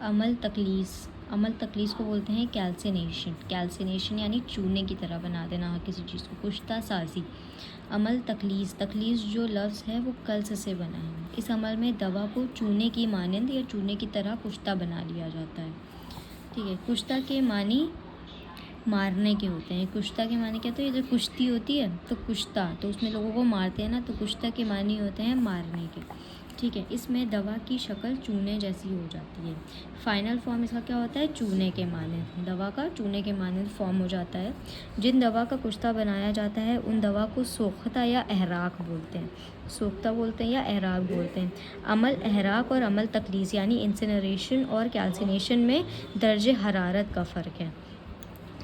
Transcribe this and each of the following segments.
अमल तकलीस को बोलते हैं कैल्सिनेशन यानी चूने की तरह बना देना किसी चीज़ को। कुश्ता साजी, अमल तकलीस जो लफ्ज़ है वो कल्स से बना है। इस अमल में दवा को चूने की मानंद या चूने की तरह कुश्ता बना लिया जाता है। ठीक है, कुश्ता के मानी मारने के होते हैं। कुश्ता के मानी क्या, तो ये जो कुश्ती होती है तो कुश्ता, तो उसमें लोगों को मारते हैं ना, तो कुश्ता के मानी होते हैं मारने के। ठीक है, इसमें दवा की शक्ल चूने जैसी हो जाती है। फाइनल फॉर्म इसका क्या होता है, चूने के मानंद, दवा का चूने के मानंद फॉर्म हो जाता है। जिन दवा का कुश्ता बनाया जाता है उन दवा को सोख्ता या अहराक बोलते हैं। सोख्ता बोलते हैं या अहराक बोलते हैं। अमल अहराक और अमल तकलीस यानी इंसिनरेशन और कैल्सिनेशन में दर्जे हरारत का फ़र्क है।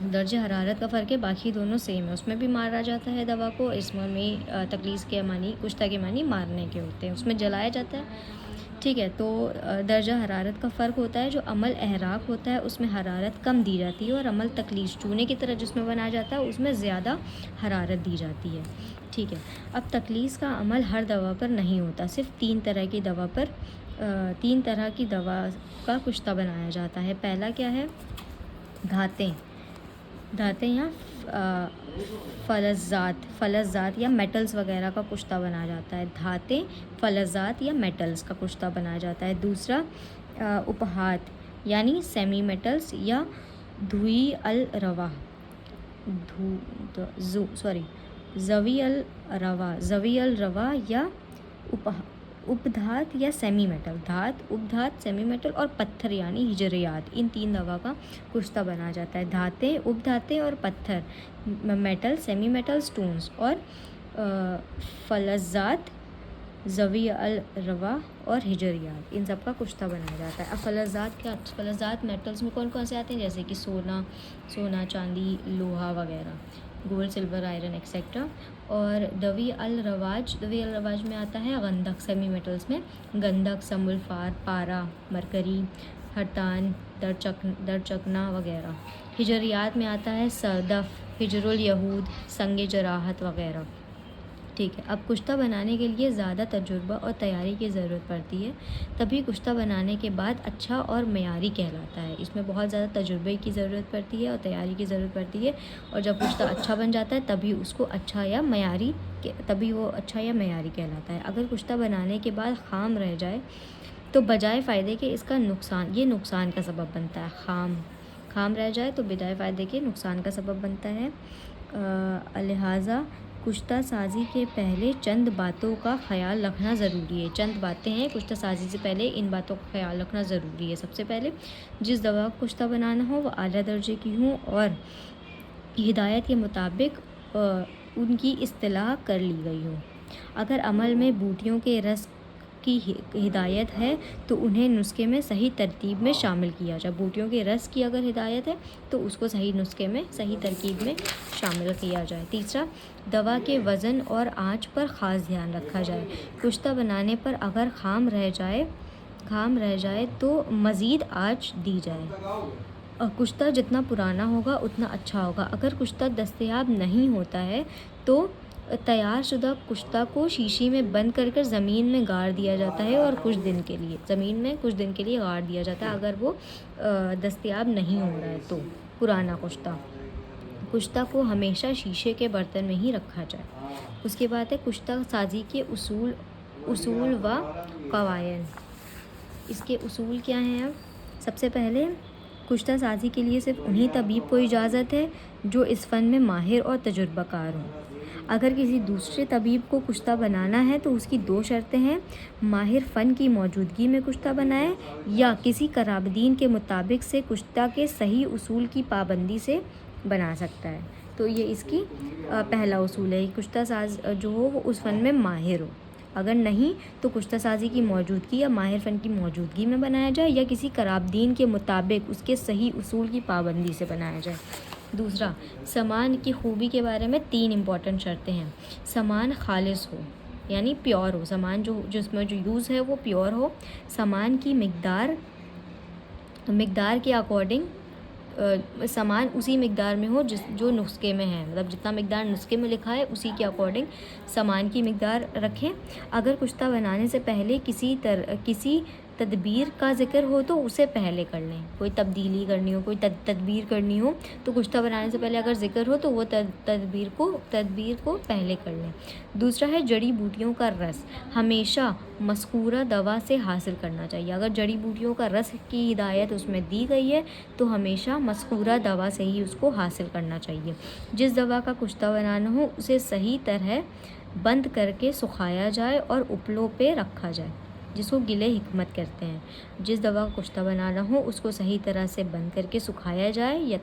दर्जे हरारत का फ़र्क है, बाकी दोनों सेम है। उसमें भी मारा जाता है दवा को, इसमें में तकलीस के मानी, कुश्ता के मानी मारने के होते हैं, उसमें जलाया जाता है। ठीक है, तो दर्जा हरारत का फ़र्क होता है। जो अमल अहराक होता है उसमें हरारत कम दी जाती है और अमल तकलीस चूने की तरह जिसमें बनाया जाता है उसमें ज़्यादा हरारत दी जाती है। ठीक है, अब तकलीस का अमल हर दवा पर नहीं होता, सिर्फ 3 तरह की दवा पर 3 तरह की दवा का कुश्ता बनाया जाता है। पहला क्या है, धातें या फ़लज़ात या मेटल्स वगैरह का कुश्ता बनाया जाता है। धातें, फ़लज़ात या मेटल्स का कुश्ता बनाया जाता है। दूसरा उपहात यानी सेमी मेटल्स या धुई अल रवा जवी अल रवा या उपधात या सेमी मेटल, धात, उपधात, सेमी मेटल और पत्थर यानी हिजरियात, इन 3 दवा का कुश्ता बनाया जाता है। धातें, उपधातें और पत्थर, मेटल, सेमी मेटल, स्टोन्स और फलज़ात, जवी अल रवा और हिजरियात, इन सब का कुश्ता बनाया जाता है। अब फलज़ात मेटल्स में कौन कौन से आते हैं, जैसे कि सोना, चांदी, लोहा वगैरह, गोल्ड, सिल्वर, आयरन एक्सेट्रा। और दवी अल रवाज में आता है गंधक, सेमी मेटल्स में गंधक, समुल्फार, पारा, मरकरी, हरतान, दरचकना वगैरह। हिजरियात में आता है सरदफ, हिजरुल यहूद, संगे जराहत वगैरह। ठीक है, अब कुश्ता बनाने के लिए ज़्यादा तजुर्बा और तैयारी की ज़रूरत पड़ती है, तभी कुश्ता बनाने के बाद अच्छा और मयारी कहलाता है। इसमें बहुत ज़्यादा तजुर्बे की ज़रूरत पड़ती है और तैयारी की ज़रूरत पड़ती है, और जब कुश्ता अच्छा बन जाता है तभी वो अच्छा या मयारी कहलाता है। अगर कुश्ता बनाने के बाद खाम रह जाए तो बजाय फ़ायदे के इसका नुकसान का सबब बनता है। खाम रह जाए तो बजाय फ़ायदे के नुकसान का सबब बनता है। लिहाजा कुश्ता साजी के पहले चंद बातों का ख्याल रखना ज़रूरी है। चंद बातें हैं कुश्ता साजी से पहले, इन बातों का ख्याल रखना ज़रूरी है। सबसे पहले, जिस दवा को कुश्ता बनाना हो वह आला दर्जे की हो और हिदायत के मुताबिक उनकी इस्तिलाह कर ली गई हो। अगर अमल में बूटियों के रस की हिदायत है तो उन्हें नुस्खे में सही तरतीब में शामिल किया जाए। बूटियों के रस की अगर हिदायत है तो उसको सही नुस्खे में, सही तरकीब में शामिल किया जाए। तीसरा, दवा के वज़न और आँच पर ख़ास ध्यान रखा जाए। कुश्ता बनाने पर अगर खाम रह जाए तो मज़ीद आँच दी जाए। और कुश्ता जितना पुराना होगा उतना अच्छा होगा। अगर कुश्ता दस्तयाब नहीं होता है तो तैयार शुदा कुश्ता को शीशी में बंद कर ज़मीन में गाड़ दिया जाता है और कुछ दिन के लिए गाड़ दिया जाता है, अगर वो दस्तयाब नहीं हो रहा है तो। पुराना कुश्ता को हमेशा शीशे के बर्तन में ही रखा जाए। उसके बाद है कुश्ता साजी के उसूल व कवायद। इसके उसूल क्या हैं? अब सबसे पहले, कुश्ता साजी के लिए सिर्फ उन्हीं तबीब को इजाज़त है जो इस फ़न में माहिर और तजुर्बाकार हों। अगर किसी दूसरे तबीब को कुश्ता बनाना है तो उसकी 2 शर्तें हैं, माहिर फ़न की मौजूदगी में कुश्ता बनाए या किसी कराबदीन के मुताबिक से कुश्ता के सही उसूल की पाबंदी से बना सकता है। तो ये इसकी पहला उसूल है, कुश्ता साज जो हो वो उस फ़न में माहिर हो। अगर नहीं तो कुश्ता साजी की मौजूदगी या माहिर फ़न की मौजूदगी में बनाया जाए या किसी कराबदीन के मुताबिक उसके सही उसूल की पाबंदी से बनाया जाए। दूसरा, सामान की खूबी के बारे में 3 इम्पॉर्टेंट शर्तें हैं। सामान खालिस हो यानी प्योर हो, सामान जिसमें जो यूज़ है वो प्योर हो। सामान की मिकदार के अकॉर्डिंग सामान उसी मिकदार में हो जो नुस्खे में है, मतलब जितना मिकदार नुस्खे में लिखा है उसी के अकॉर्डिंग सामान की मिकदार रखें। अगर कुश्ता बनाने से पहले किसी तदबीर का ज़िक्र हो तो उसे पहले कर लें। कोई तब्दीली करनी हो, कोई तदबीर करनी हो तो कुश्ता बनाने से पहले अगर ज़िक्र हो तो वो तदबीर को पहले कर लें। दूसरा है जड़ी बूटियों का रस हमेशा मज़कूरा दवा से हासिल करना चाहिए। अगर जड़ी बूटियों का रस की हिदायत उसमें दी गई है तो हमेशा मज़कूरा दवा से ही उसको हासिल करना चाहिए। जिस दवा का कुश्ता बनाना हो उसे सही तरह बंद करके सुखाया जाए और उपलों पे रखा जाए, जिसको गिले हिकमत कहते हैं। जिस दवा का कुश्ता बनाना हो उसको सही तरह से बंद करके सुखाया जाए या तो